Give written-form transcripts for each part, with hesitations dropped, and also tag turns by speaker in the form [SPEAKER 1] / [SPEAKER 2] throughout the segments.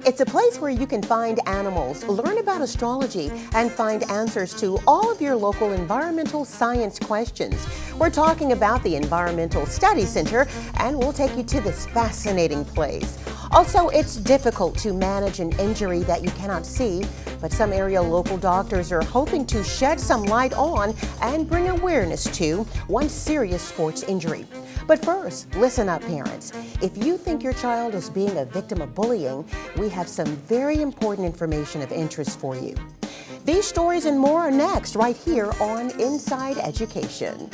[SPEAKER 1] It's a place where you can find animals, learn about astrology, and find answers to all of your local environmental science questions. We're talking about the Environmental Study Center, and we'll take you to this fascinating place. Also, it's difficult to manage an injury that you cannot see, but some area local doctors are hoping to shed some light on and bring awareness to one serious sports injury. But first, listen up, parents. If you think your child is being a victim of bullying, we have some very important information of interest for you. These stories and more are next, right here on Inside Education.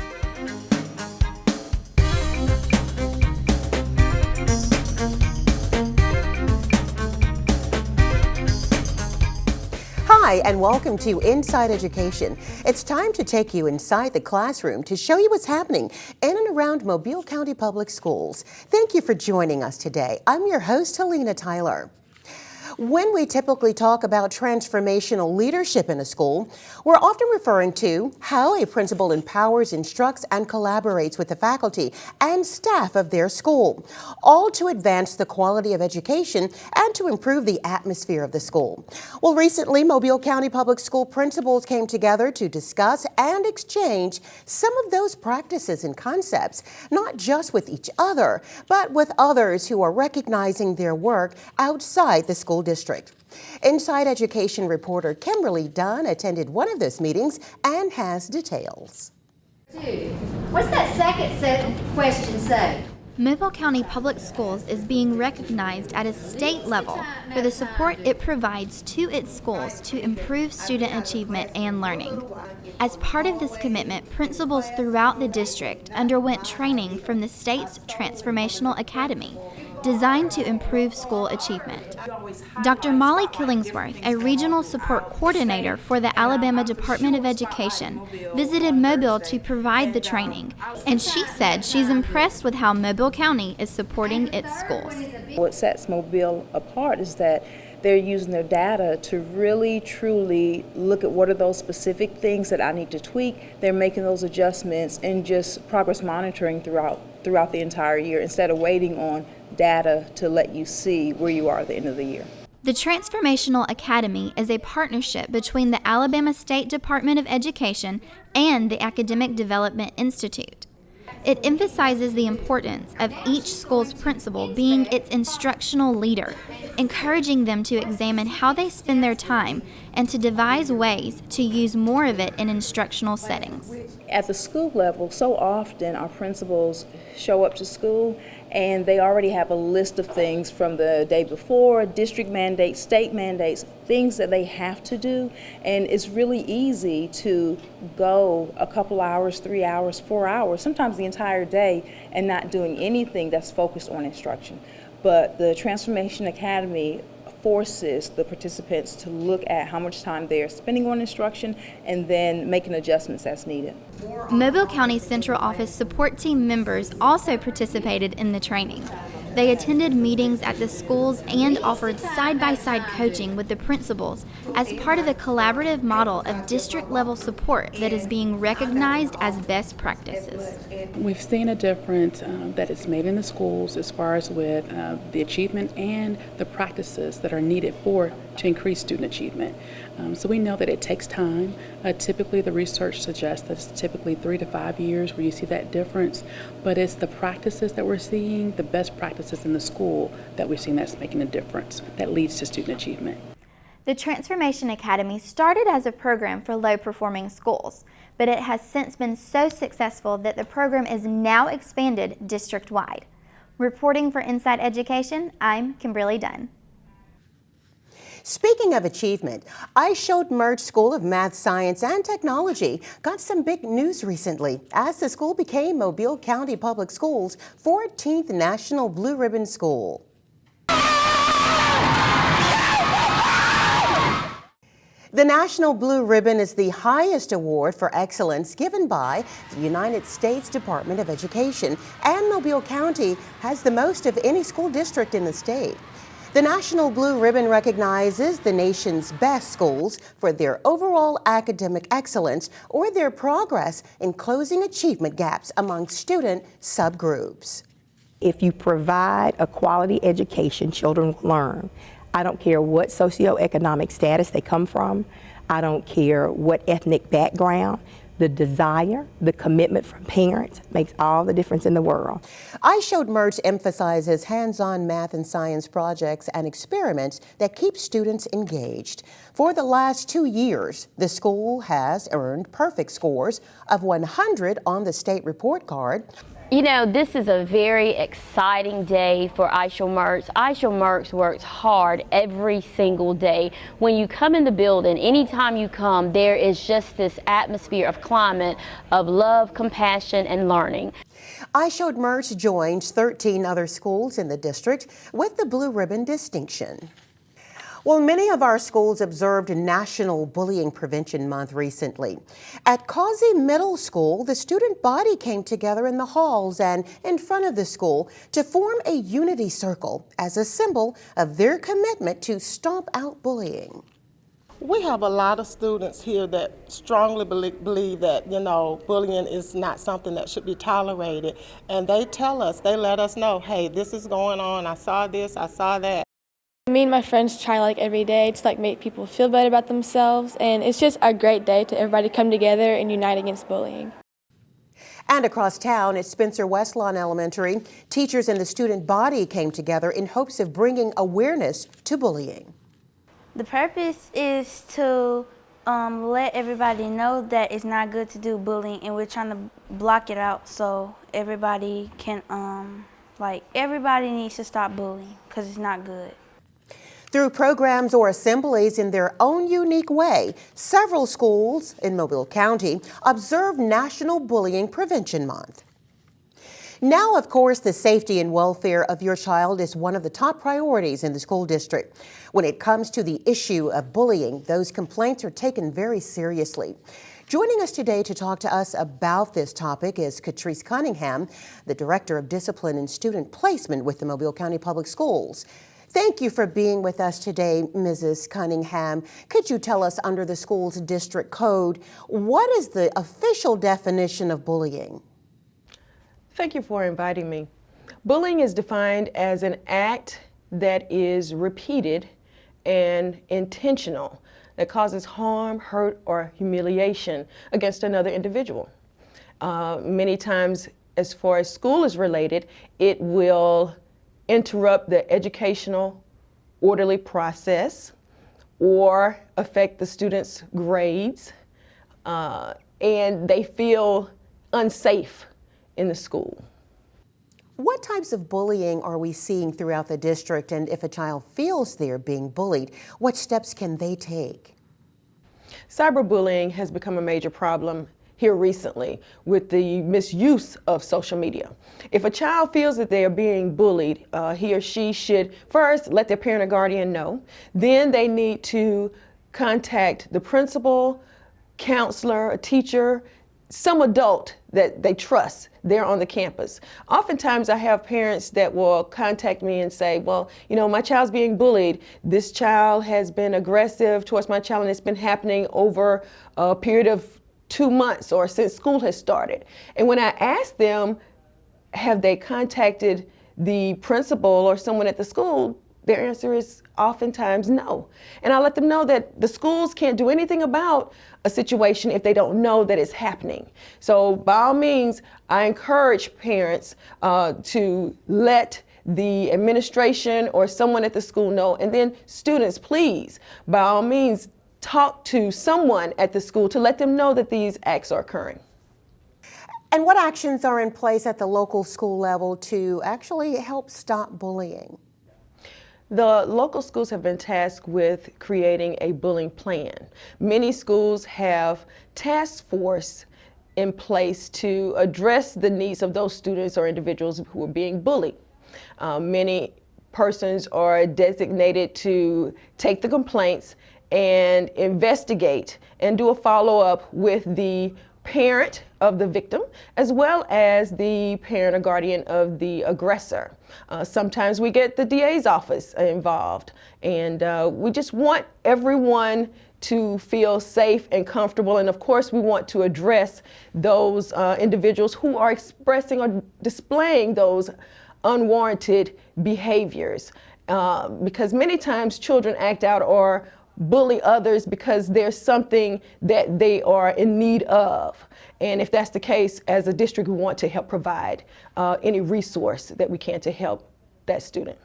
[SPEAKER 1] Hi, and welcome to Inside Education. It's time to take you inside the classroom to show you what's happening in and around Mobile County Public Schools. Thank you for joining us today. I'm your host, Helena Tyler. When we typically talk about transformational leadership in a school, we're often referring to how a principal empowers, instructs, and collaborates with the faculty and staff of their school, all to advance the quality of education and to improve the atmosphere of the school. Well, recently, Mobile County Public School principals came together to discuss and exchange some of those practices and concepts, not just with each other, but with others who are recognizing their work outside the school district. Inside Education reporter Kimberly Dunn attended one of those meetings and has details.
[SPEAKER 2] What's that second question say?
[SPEAKER 3] Mobile County Public Schools is being recognized at a state level for the support it provides to its schools to improve student achievement and learning. As part of this commitment, principals throughout the district underwent training from the state's Transformational Academy, designed to improve school achievement. Dr. Molly Killingsworth, a regional support coordinator for the Alabama Department of Education, visited Mobile to provide the training, and she said she's impressed with how Mobile County is supporting its schools.
[SPEAKER 4] What sets Mobile apart is that they're using their data to really, truly look at what are those specific things that I need to tweak. They're making those adjustments and just progress monitoring throughout the entire year instead of waiting on data to let you see where you are at the end of the year.
[SPEAKER 3] The Transformational Academy is a partnership between the Alabama State Department of Education and the Academic Development Institute. It emphasizes the importance of each school's principal being its instructional leader, encouraging them to examine how they spend their time and to devise ways to use more of it in instructional settings.
[SPEAKER 4] At the school level, so often our principals show up to school and they already have a list of things from the day before, district mandates, state mandates, things that they have to do. And it's really easy to go a couple hours, 3 hours, 4 hours, sometimes the entire day, and not doing anything that's focused on instruction. But the Transformation Academy forces the participants to look at how much time they are spending on instruction and then making adjustments as needed.
[SPEAKER 3] Mobile County Central Office support team members also participated in the training. They attended meetings at the schools and offered side-by-side coaching with the principals as part of a collaborative model of district-level support that is being recognized as best practices.
[SPEAKER 5] We've seen a difference that is made in the schools as far as with the achievement and the practices that are needed to increase student achievement. So we know that it takes time. Typically the research suggests that it's typically 3 to 5 years where you see that difference, but it's the practices that we're seeing, the best practices in the school that we're seeing that's making a difference, that leads to student achievement.
[SPEAKER 3] The Transformation Academy started as a program for low-performing schools, but it has since been so successful that the program is now expanded district-wide. Reporting for Inside Education, I'm Kimberly Dunn.
[SPEAKER 1] Speaking of achievement, I showed Merge School of Math, Science, and Technology got some big news recently as the school became Mobile County Public Schools' 14th National Blue Ribbon School. The National Blue Ribbon is the highest award for excellence given by the United States Department of Education, and Mobile County has the most of any school district in the state. The National Blue Ribbon recognizes the nation's best schools for their overall academic excellence or their progress in closing achievement gaps among student subgroups.
[SPEAKER 6] If you provide a quality education, children will learn. I don't care what socioeconomic status they come from. I don't care what ethnic background. The desire, the commitment from parents makes all the difference in the world.
[SPEAKER 1] I Showed Merch emphasizes hands-on math and science projects and experiments that keep students engaged. For the last 2 years, the school has earned perfect scores of 100 on the state report card.
[SPEAKER 7] You know, this is a very exciting day for I Showed Merch. I Showed Merch works hard every single day. When you come in the building, anytime you come, there is just this atmosphere of climate of love, compassion, and learning.
[SPEAKER 1] I Showed Merch joins 13 other schools in the district with the Blue Ribbon distinction. Well, many of our schools observed National Bullying Prevention Month recently. At Causey Middle School, the student body came together in the halls and in front of the school to form a unity circle as a symbol of their commitment to stomp out bullying.
[SPEAKER 8] We have a lot of students here that strongly believe that, bullying is not something that should be tolerated. And they tell us, they let us know, hey, this is going on, I saw this, I saw that.
[SPEAKER 9] Me and my friends try every day to make people feel better about themselves, and it's just a great day to everybody come together and unite against bullying.
[SPEAKER 1] And across town at Spencer Westlawn Elementary, teachers and the student body came together in hopes of bringing awareness to bullying.
[SPEAKER 10] The purpose is to let everybody know that it's not good to do bullying, and we're trying to block it out so everybody can, everybody needs to stop bullying because it's not good.
[SPEAKER 1] Through programs or assemblies in their own unique way, several schools in Mobile County observe National Bullying Prevention Month. Now, of course, the safety and welfare of your child is one of the top priorities in the school district. When it comes to the issue of bullying, those complaints are taken very seriously. Joining us today to talk to us about this topic is Catrice Cunningham, the Director of Discipline and Student Placement with the Mobile County Public Schools. Thank you for being with us today, Mrs. Cunningham. Could you tell us, under the school's district code, what is the official definition of bullying?
[SPEAKER 11] Thank you for inviting me. Bullying is defined as an act that is repeated and intentional that causes harm, hurt, or humiliation against another individual. Many times, as far as school is related, it will interrupt the educational orderly process or affect the students' grades, and they feel unsafe in the school.
[SPEAKER 1] What types of bullying are we seeing throughout the district, and if a child feels they're being bullied, what steps can they take?
[SPEAKER 11] Cyberbullying has become a major problem here recently with the misuse of social media. If a child feels that they are being bullied, he or she should first let their parent or guardian know. Then they need to contact the principal, counselor, a teacher, some adult that they trust there on the campus. Oftentimes I have parents that will contact me and say, well, my child's being bullied. This child has been aggressive towards my child, and it's been happening over a period of 2 months or since school has started. And when I ask them, have they contacted the principal or someone at the school, their answer is oftentimes no. And I let them know that the schools can't do anything about a situation if they don't know that it's happening. So by all means, I encourage parents to let the administration or someone at the school know. And then students, please, by all means, talk to someone at the school to let them know that these acts are occurring.
[SPEAKER 1] And what actions are in place at the local school level to actually help stop bullying?
[SPEAKER 11] The local schools have been tasked with creating a bullying plan. Many schools have task force in place to address the needs of those students or individuals who are being bullied. Many persons are designated to take the complaints and investigate and do a follow-up with the parent of the victim as well as the parent or guardian of the aggressor. Sometimes we get the DA's office involved, and we just want everyone to feel safe and comfortable. And of course, we want to address those individuals who are expressing or displaying those unwarranted behaviors. because many times children act out or bully others because there's something that they are in need of. And if that's the case, as a district, we want to help provide any resource that we can to help that student.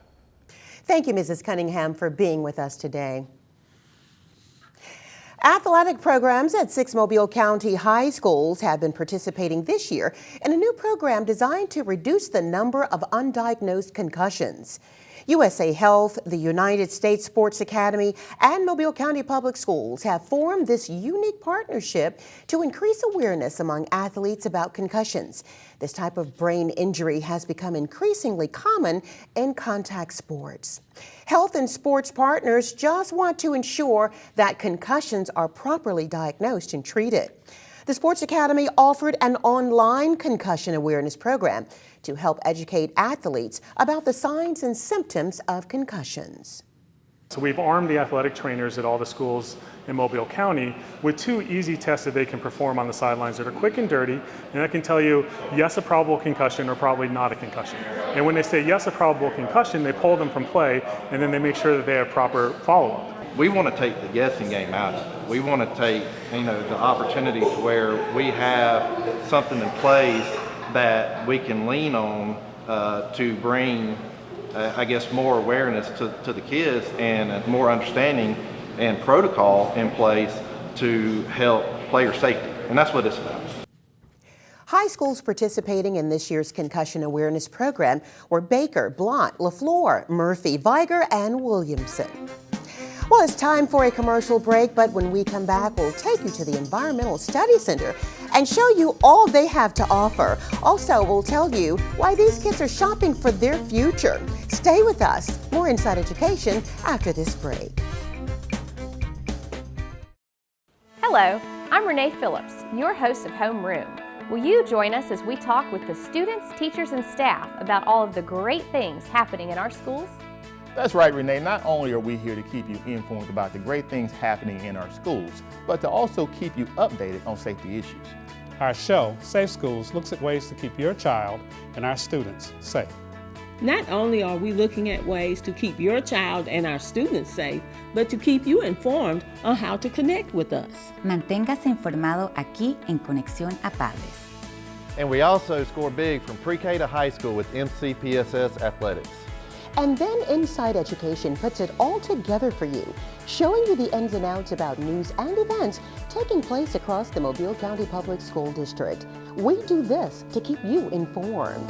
[SPEAKER 1] Thank you, Mrs. Cunningham, for being with us today. Athletic programs at 6 Mobile County high schools have been participating this year in a new program designed to reduce the number of undiagnosed concussions. USA Health, the United States Sports Academy, and Mobile County Public Schools have formed this unique partnership to increase awareness among athletes about concussions. This type of brain injury has become increasingly common in contact sports. Health and sports partners just want to ensure that concussions are properly diagnosed and treated. The Sports Academy offered an online concussion awareness program to help educate athletes about the signs and symptoms of concussions.
[SPEAKER 12] So we've armed the athletic trainers at all the schools in Mobile County with 2 easy tests that they can perform on the sidelines that are quick and dirty, and that can tell you yes, a probable concussion or probably not a concussion. And when they say yes, a probable concussion, they pull them from play, and then they make sure that they have proper follow-up.
[SPEAKER 13] We want to take the guessing game out of it. We want to take, the opportunity to where we have something in place that we can lean on to bring, more awareness to the kids and more understanding and protocol in place to help player safety. And that's what it's about.
[SPEAKER 1] High schools participating in this year's concussion awareness program were Baker, Blount, LaFleur, Murphy, Viger, and Williamson. Well, it's time for a commercial break, but when we come back, we'll take you to the Environmental Study Center and show you all they have to offer. Also, we'll tell you why these kids are shopping for their future. Stay with us. More Inside Education after this break.
[SPEAKER 14] Hello, I'm Renee Phillips, your host of Homeroom. Will you join us as we talk with the students, teachers, and staff about all of the great things happening in our schools?
[SPEAKER 15] That's right, Renee. Not only are we here to keep you informed about the great things happening in our schools, but to also keep you updated on safety issues.
[SPEAKER 16] Our show, Safe Schools, looks at ways to keep your child and our students safe.
[SPEAKER 17] Not only are we looking at ways to keep your child and our students safe, but to keep you informed on how to connect with us.
[SPEAKER 18] Manténgase informado aquí en Conexión a Padres.
[SPEAKER 19] And we also score big from pre-K to high school with MCPSS Athletics.
[SPEAKER 1] And then Inside Education puts it all together for you, showing you the ins and outs about news and events taking place across the Mobile County Public School District. We do this to keep you informed.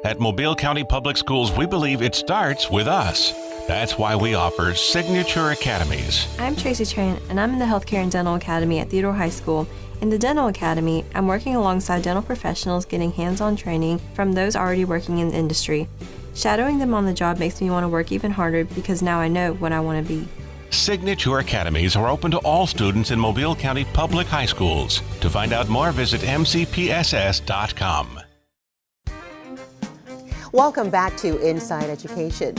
[SPEAKER 20] At Mobile County Public Schools, we believe it starts with us. That's why we offer Signature Academies.
[SPEAKER 21] I'm Tracy Train, and I'm in the Healthcare and Dental Academy at Theodore High School. In the Dental Academy, I'm working alongside dental professionals getting hands-on training from those already working in the industry. Shadowing them on the job makes me want to work even harder because now I know what I want to be.
[SPEAKER 20] Signature Academies are open to all students in Mobile County Public High Schools. To find out more, visit mcpss.com.
[SPEAKER 1] Welcome back to Inside Education.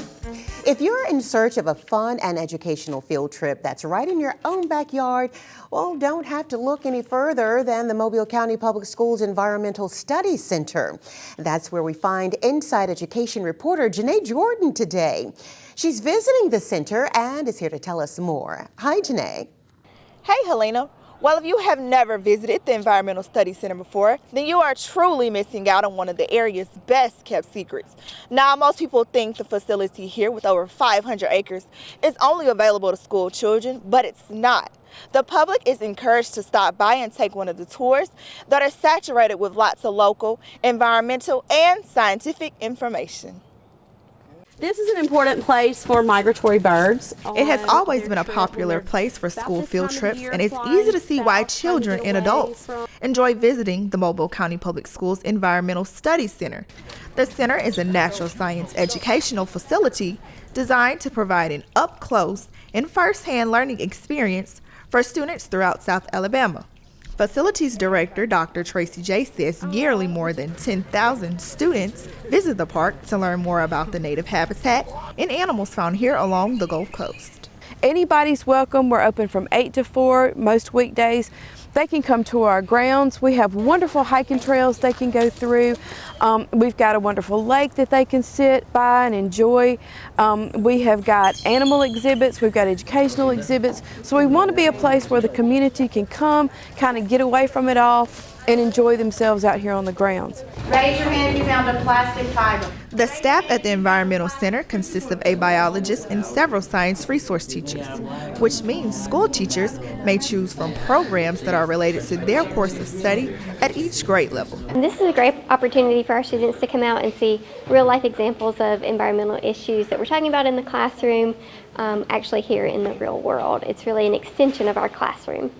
[SPEAKER 1] If you're in search of a fun and educational field trip that's right in your own backyard, well, don't have to look any further than the Mobile County Public Schools Environmental Studies Center. That's where we find Inside Education reporter Janae Jordan today. She's visiting the center and is here to tell us more. Hi, Janae.
[SPEAKER 22] Hey, Helena. Well, if you have never visited the Environmental Studies Center before, then you are truly missing out on one of the area's best kept secrets. Now, most people think the facility here with over 500 acres is only available to school children, but it's not. The public is encouraged to stop by and take one of the tours that are saturated with lots of local, environmental, and scientific information.
[SPEAKER 23] This is an important place for migratory birds.
[SPEAKER 24] It has always been a popular place for school field trips, and it's easy to see why children and adults enjoy visiting the Mobile County Public Schools Environmental Studies Center. The center is a natural science educational facility designed to provide an up-close and first-hand learning experience for students throughout South Alabama. Facilities Director Dr. Tracy J. says yearly more than 10,000 students visit the park to learn more about the native habitat and animals found here along the Gulf Coast.
[SPEAKER 23] Anybody's welcome. We're open from 8 to 4 most weekdays,
[SPEAKER 2] they can come to our grounds. We have wonderful hiking trails they can go through. We've got a wonderful lake that they can sit by and enjoy. We have got animal exhibits, we've got educational exhibits. So we want to be a place where the community can come, kind of get away from it all and enjoy themselves out here on the grounds.
[SPEAKER 3] Raise your hand if you found a plastic fiber.
[SPEAKER 24] The staff at the Environmental Center consists of a biologist and several science resource teachers, which means school teachers may choose from programs that are related to their course of study at each grade level.
[SPEAKER 4] And this is a great opportunity for our students to come out and see real-life examples of environmental issues that we're talking about in the classroom, actually here in the real world. It's really an extension of our classroom.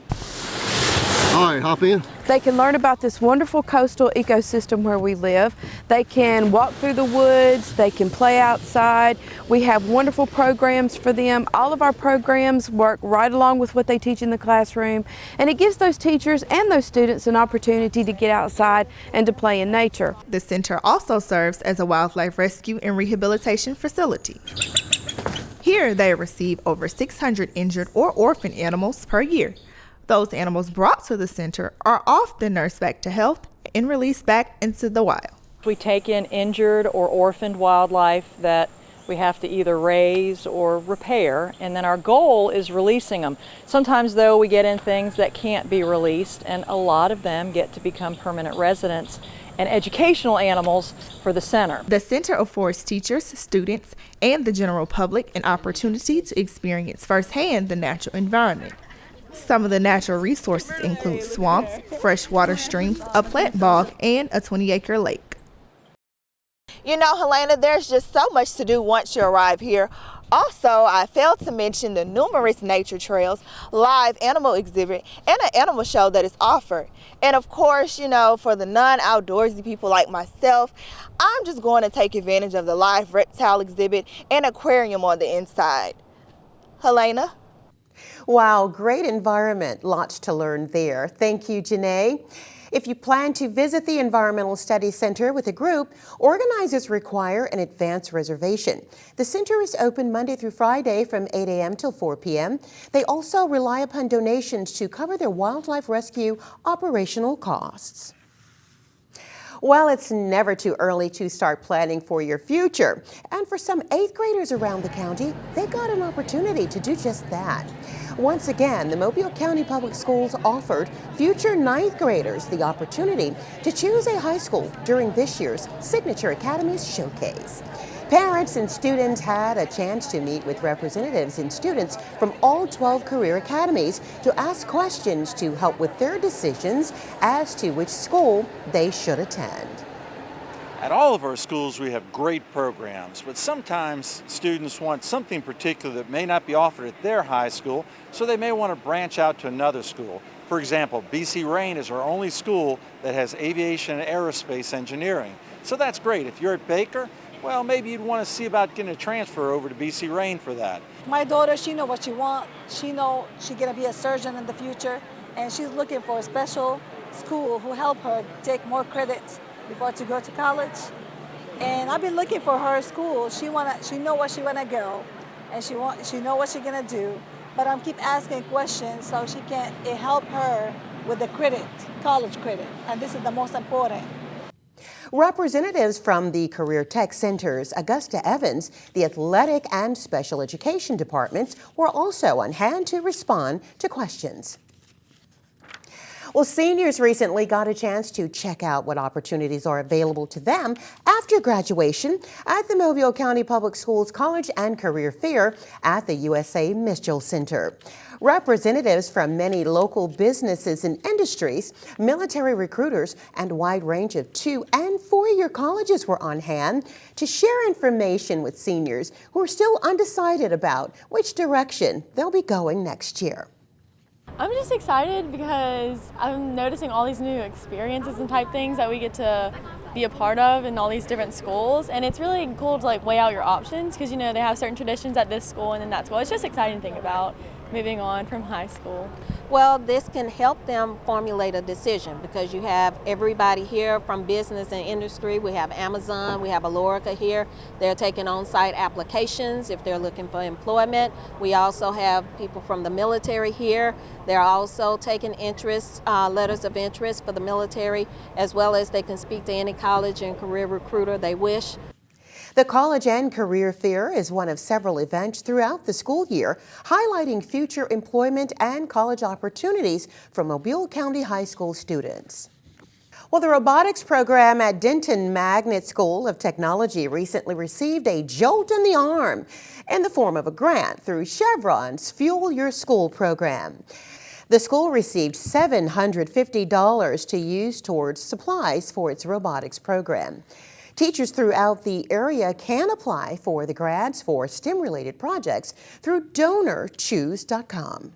[SPEAKER 5] All right, hop in.
[SPEAKER 2] They can learn about this wonderful coastal ecosystem where we live. They can walk through the woods, they can play outside. We have wonderful programs for them. All of our programs work right along with what they teach in the classroom, and it gives those teachers and those students an opportunity to get outside and to play in nature.
[SPEAKER 24] The center also serves as a wildlife rescue and rehabilitation facility. Here they receive over 600 injured or orphaned animals per year. Those animals brought to the center are often nursed back to health and released back into the wild.
[SPEAKER 25] We take in injured or orphaned wildlife that we have to either raise or repair, and then our goal is releasing them. Sometimes, though, we get in things that can't be released, and a lot of them get to become permanent residents and educational animals for the center.
[SPEAKER 24] The center affords teachers, students, and the general public an opportunity to experience firsthand the natural environment. Some of the natural resources include swamps, freshwater streams, a plant bog, and a 20-acre lake.
[SPEAKER 22] You know, Helena, there's just so much to do once you arrive here. Also, I failed to mention the numerous nature trails, live animal exhibit, and an animal show that is offered. And of course, you know, for the non-outdoorsy people like myself, I'm just going to take advantage of the live reptile exhibit and aquarium on the inside. Helena?
[SPEAKER 1] Wow, great environment. Lots to learn there. Thank you, Janae. If you plan to visit the Environmental Studies Center with a group, organizers require an advance reservation. The center is open Monday through Friday from 8 a.m. till 4 p.m. They also rely upon donations to cover their wildlife rescue operational costs. Well, it's never too early to start planning for your future. And for some 8th graders around the county, they got an opportunity to do just that. Once again, the Mobile County Public Schools offered future 9th graders the opportunity to choose a high school during this year's Signature Academies Showcase. Parents and students had a chance to meet with representatives and students from all 12 career academies to ask questions to help with their decisions as to which school they should attend.
[SPEAKER 26] At all of our schools, we have great programs, but sometimes students want something particular that may not be offered at their high school, so they may want to branch out to another school. For example, BC Rain is our only school that has aviation and aerospace engineering. So that's great. If you're at Baker, well, maybe you'd want to see about getting a transfer over to BC Rain for that.
[SPEAKER 27] My daughter, she know what she wants. She know she's going to be a surgeon in the future, and she's looking for a special school who help her take more credits before to go to college. And I've been looking for her school. She know where she wanna go, and she know what she's gonna do. But I'm keep asking questions so she can help her with the credit, college credit, and this is the most important.
[SPEAKER 1] Representatives from the Career Tech Centers, Augusta Evans, the Athletic and Special Education Departments were also on hand to respond to questions. Well, seniors recently got a chance to check out what opportunities are available to them after graduation at the Mobile County Public Schools College and Career Fair at the USA Mitchell Center. Representatives from many local businesses and industries, military recruiters, and a wide range of 2- and 4-year colleges were on hand to share information with seniors who are still undecided about which direction they'll be going next year.
[SPEAKER 9] I'm just excited because I'm noticing all these new experiences and type things that we get to be a part of in all these different schools, and it's really cool to weigh out your options because they have certain traditions at this school and then that school. It's just exciting to think about, moving on from high school?
[SPEAKER 6] Well, this can help them formulate a decision because you have everybody here from business and industry. We have Amazon, we have Alorica here. They're taking on-site applications if they're looking for employment. We also have people from the military here. They're also taking letters of interest for the military, as well as they can speak to any college and career recruiter they wish.
[SPEAKER 1] The College and Career Fair is one of several events throughout the school year, highlighting future employment and college opportunities for Mobile County High School students. Well, the Robotics Program at Denton Magnet School of Technology recently received a jolt in the arm in the form of a grant through Chevron's Fuel Your School program. The school received $750 to use towards supplies for its robotics program. Teachers throughout the area can apply for the grants for STEM-related projects through DonorChoose.com.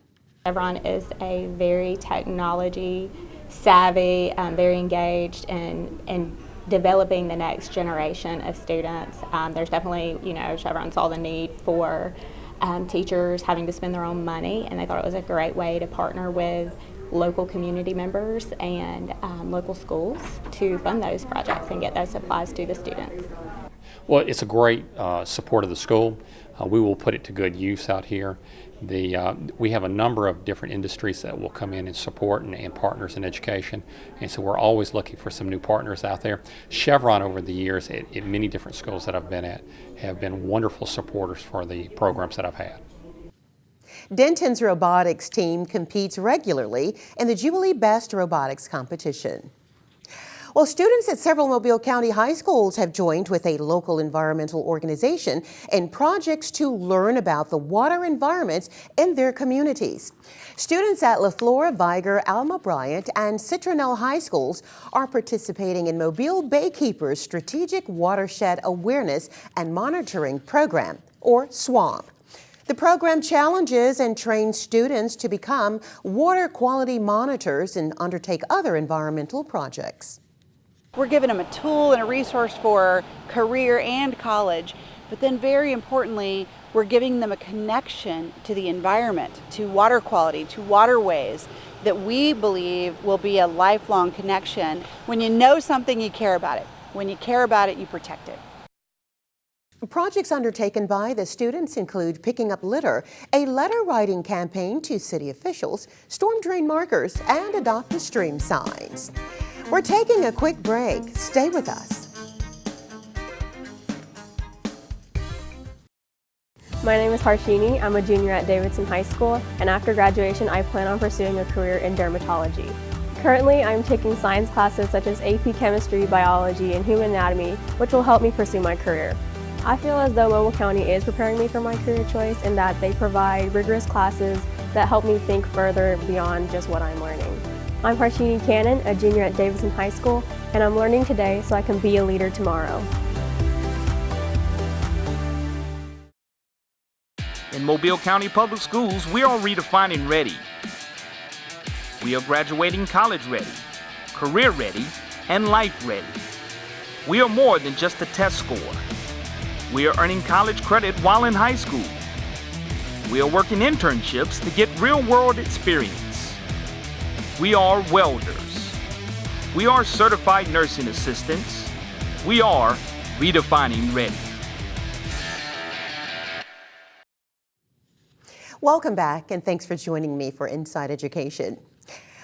[SPEAKER 7] Chevron is a very technology savvy, very engaged in developing the next generation of students. There's definitely, Chevron saw the need for teachers having to spend their own money, and they thought it was a great way to partner with local community members and local schools to fund those projects and get those supplies to the students.
[SPEAKER 8] Well, it's a great support of the school. We will put it to good use out here. We have a number of different industries that will come in and support and partners in education, and so we're always looking for some new partners out there. Chevron over the years at many different schools that I've been at have been wonderful supporters for the programs that I've had.
[SPEAKER 1] Denton's robotics team competes regularly in the Jubilee Best Robotics competition. Well, students at several Mobile County high schools have joined with a local environmental organization in projects to learn about the water environments in their communities. Students at La Flora, Viger, Alma Bryant, and Citronelle high schools are participating in Mobile Baykeeper's Strategic Watershed Awareness and Monitoring Program, or SWAMP. The program challenges and trains students to become water quality monitors and undertake other environmental projects.
[SPEAKER 10] We're giving them a tool and a resource for career and college, but then very importantly, we're giving them a connection to the environment, to water quality, to waterways that we believe will be a lifelong connection. When you know something, you care about it. When you care about it, you protect it.
[SPEAKER 1] Projects undertaken by the students include picking up litter, a letter writing campaign to city officials, storm drain markers, and adopt a stream signs. We're taking a quick break. Stay with us.
[SPEAKER 11] My name is Harshini. I'm a junior at Davidson High School, and after graduation, I plan on pursuing a career in dermatology. Currently, I'm taking science classes such as AP Chemistry, Biology, and Human Anatomy, which will help me pursue my career. I feel as though Mobile County is preparing me for my career choice in that they provide rigorous classes that help me think further beyond just what I'm learning. I'm Harshini Cannon, a junior at Davidson High School, and I'm learning today so I can be a leader tomorrow.
[SPEAKER 12] In Mobile County Public Schools, we are redefining ready. We are graduating college ready, career ready, and life ready. We are more than just a test score. We are earning college credit while in high school. We are working internships to get real-world experience. We are welders. We are certified nursing assistants. We are redefining ready.
[SPEAKER 1] Welcome back, and thanks for joining me for Inside Education.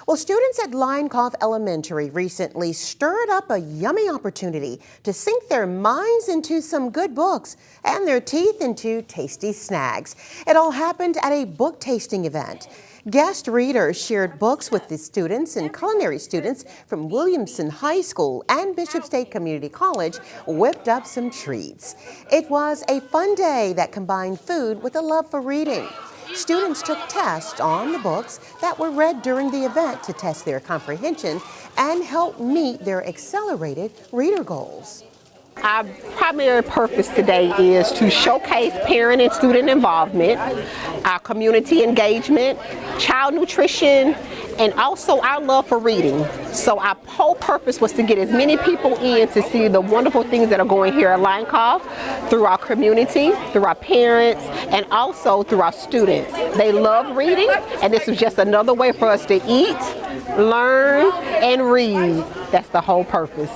[SPEAKER 1] Well, students at Linecaught Elementary recently stirred up a yummy opportunity to sink their minds into some good books and their teeth into tasty snacks. It all happened at a book tasting event. Guest readers shared books with the students, and culinary students from Williamson High School and Bishop State Community College whipped up some treats. It was a fun day that combined food with a love for reading. Students took tests on the books that were read during the event to test their comprehension and help meet their accelerated reader goals.
[SPEAKER 13] Our primary purpose today is to showcase parent and student involvement, our community engagement, child nutrition, and also our love for reading. So our whole purpose was to get as many people in to see the wonderful things that are going here at Linecaught through our community, through our parents, and also through our students. They love reading, and this was just another way for us to eat, learn, and read. That's the whole purpose.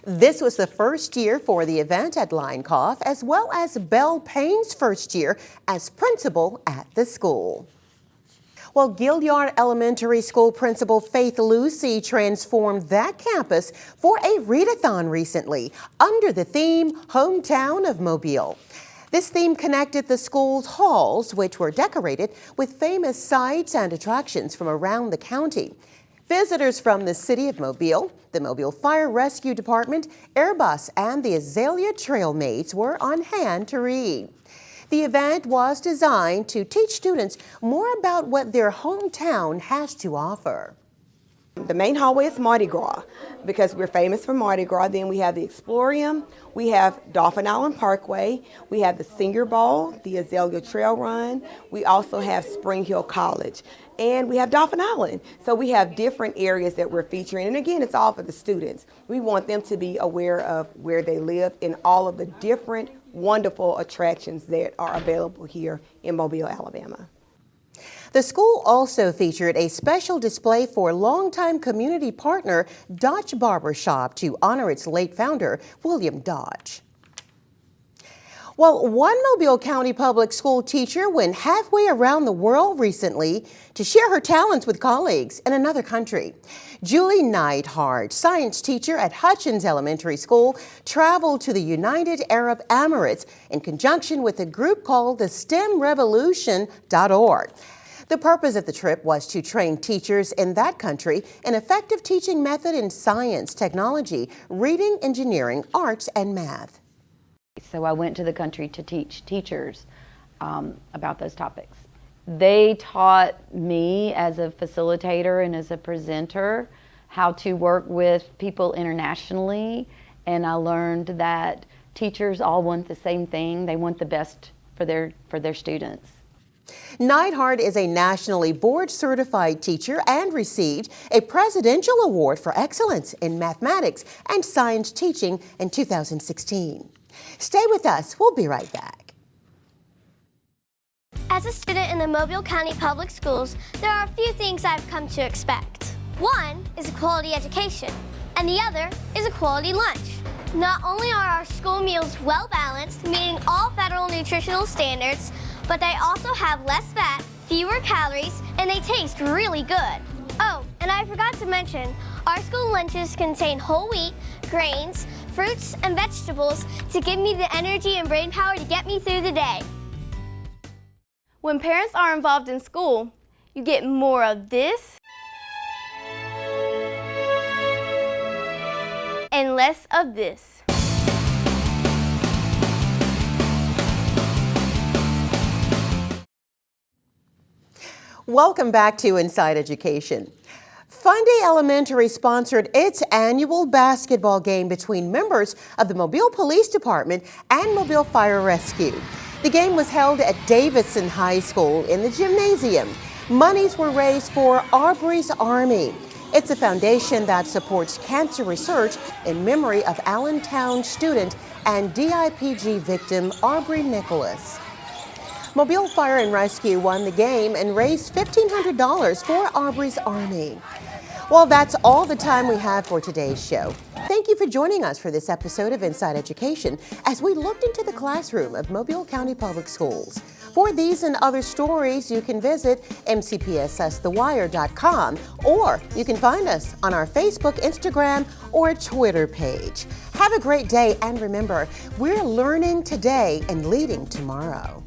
[SPEAKER 1] This was the first year for the event at Linecaught, as well as Belle Payne's first year as principal at the school. Well, Gilliard Elementary School Principal Faith Lucy transformed that campus for a readathon recently under the theme Hometown of Mobile. This theme connected the school's halls, which were decorated with famous sites and attractions from around the county. Visitors from the City of Mobile, the Mobile Fire Rescue Department, Airbus, and the Azalea Trailmates were on hand to read. The event was designed to teach students more about what their hometown has to offer.
[SPEAKER 14] The main hallway is Mardi Gras because we're famous for Mardi Gras. Then we have the Explorium, we have Dauphin Island Parkway, we have the Senior Ball, the Azalea Trail Run, we also have Spring Hill College, and we have Dauphin Island. So we have different areas that we're featuring, and again, it's all for the students. We want them to be aware of where they live and all of the different wonderful attractions that are available here in Mobile, Alabama.
[SPEAKER 1] The school also featured a special display for longtime community partner Dodge Barbershop to honor its late founder, William Dodge. Well, one Mobile County Public School teacher went halfway around the world recently to share her talents with colleagues in another country. Julie Neidhart, science teacher at Hutchins Elementary School, traveled to the United Arab Emirates in conjunction with a group called the STEMrevolution.org. The purpose of the trip was to train teachers in that country an effective teaching method in science, technology, reading, engineering, arts, and math.
[SPEAKER 15] So I went to the country to teach teachers about those topics. They taught me as a facilitator and as a presenter how to work with people internationally, and I learned that teachers all want the same thing. They want the best for their students.
[SPEAKER 1] Neidhart is a nationally board-certified teacher and received a Presidential Award for Excellence in Mathematics and Science Teaching in 2016. Stay with us. We'll be right back.
[SPEAKER 16] As a student in the Mobile County Public Schools, there are a few things I've come to expect. One is a quality education, and the other is a quality lunch. Not only are our school meals well-balanced, meeting all federal nutritional standards, but they also have less fat, fewer calories, and they taste really good. Oh, and I forgot to mention, our school lunches contain whole wheat, grains, fruits, and vegetables to give me the energy and brain power to get me through the day.
[SPEAKER 9] When parents are involved in school, you get more of this and less of this.
[SPEAKER 1] Welcome back to Inside Education. Fundy Elementary sponsored its annual basketball game between members of the Mobile Police Department and Mobile Fire Rescue. The game was held at Davidson High School in the gymnasium. Monies were raised for Aubrey's Army. It's a foundation that supports cancer research in memory of Allentown student and DIPG victim Aubrey Nicholas. Mobile Fire and Rescue won the game and raised $1,500 for Aubrey's Army. Well, that's all the time we have for today's show. Thank you for joining us for this episode of Inside Education as we looked into the classroom of Mobile County Public Schools. For these and other stories, you can visit mcpssthewire.com, or you can find us on our Facebook, Instagram, or Twitter page. Have a great day, and remember, we're learning today and leading tomorrow.